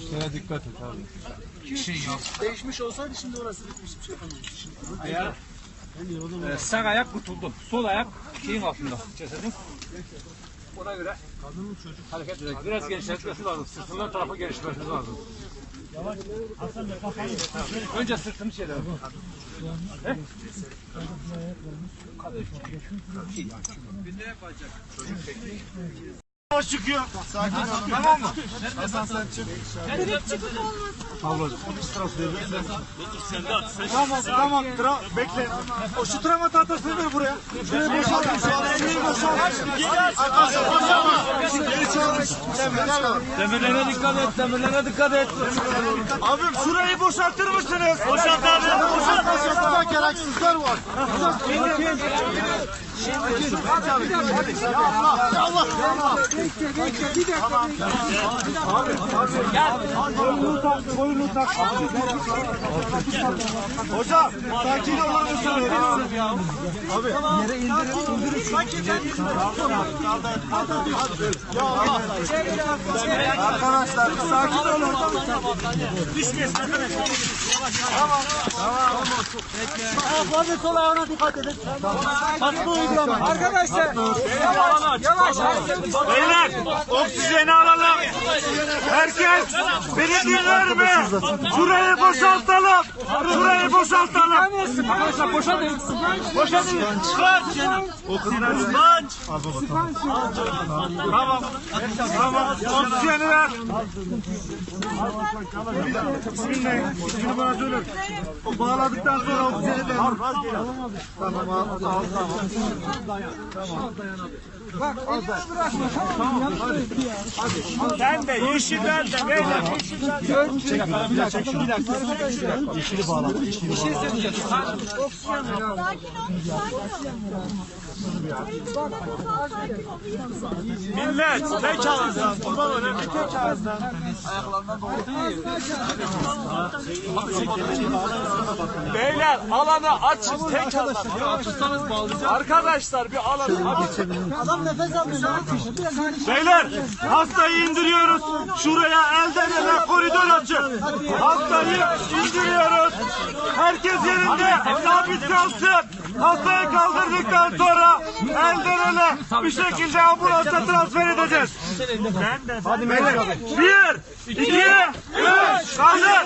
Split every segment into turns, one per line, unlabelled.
Şeye dikkat et abi.
Şey yok.
Değişmiş olsaydı şimdi orası bitmiş, bir şey yapamamıştı.
Ayağı, sağ ayak kurtuldum. Sol ayak şeyin altında cesedin. Ona göre hareket edecek. Biraz genişletmesi lazım. Sırtından tarafa genişletmesi lazım. Önce sırtını şey edelim.
Çıkıyor. Sakin ol. Tamam mı? Hasan sen çık. Ablacığım. Tamam. Bekle. O şu travma tahtasını ver buraya. Şurayı boşaltın. Şurayı boşaltın. Geri çalış.
Demirlere dikkat et. Demirlere dikkat et.
Abim şurayı boşaltır mısınız? Boşalt abi. Boşalt. Gereksizler var. Ya Allah. Boyunu tak. Hocam sakin olur musunuz? Abi yere indirin. Ya Allah. Arkadaşlar sakin olun. Düşmesin. Tamam. Ayaklarını sol ayağına dikkat edin. Hakkı uygulamayın.
Arkadaşlar yavaş.
Beyler oksijeni alalım. Herkes beni dinler mi? Şurayı boşaltalım. Şurayı boşaltalım.
Arkadaşlar boşalın.
Boşalın. Oksijen aç. Tamam. Tamam. Oksijeni ver. Bismillah. Oksijeni bana söyle. O bağladıktan sonra oksijeni ver. Tamam. Ben de yeşilden de beyler yeşilden de. Çek bir dakika. Yeşili bağladım. Bir şey söyleyeceğim. Millet tek ağızdan. Kurban olayım tek ağızdan. Beyler alanı açın tek ağızdan. Arkadaşlar bir alanı açın.
Adam nefes almıyor.
Beyler hastayı indiriyoruz. Şuraya elden ele koridor açın. Hastayı indiriyoruz. Herkes yerinde sabit kalsın. Hastayı kaldırdıktan sonra elden ele bir şekilde ambulansa transfer edeceğiz. Hadi beyler. 1, 2, 3. Kaldır.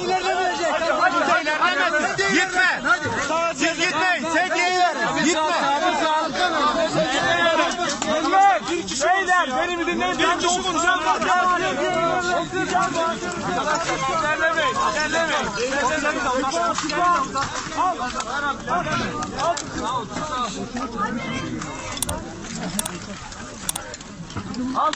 Gitme. Siz gitmeyin. Sen gitme. Beyler beni bir dinleyin. Ben de oksijen var. İlerlemeyin. Al.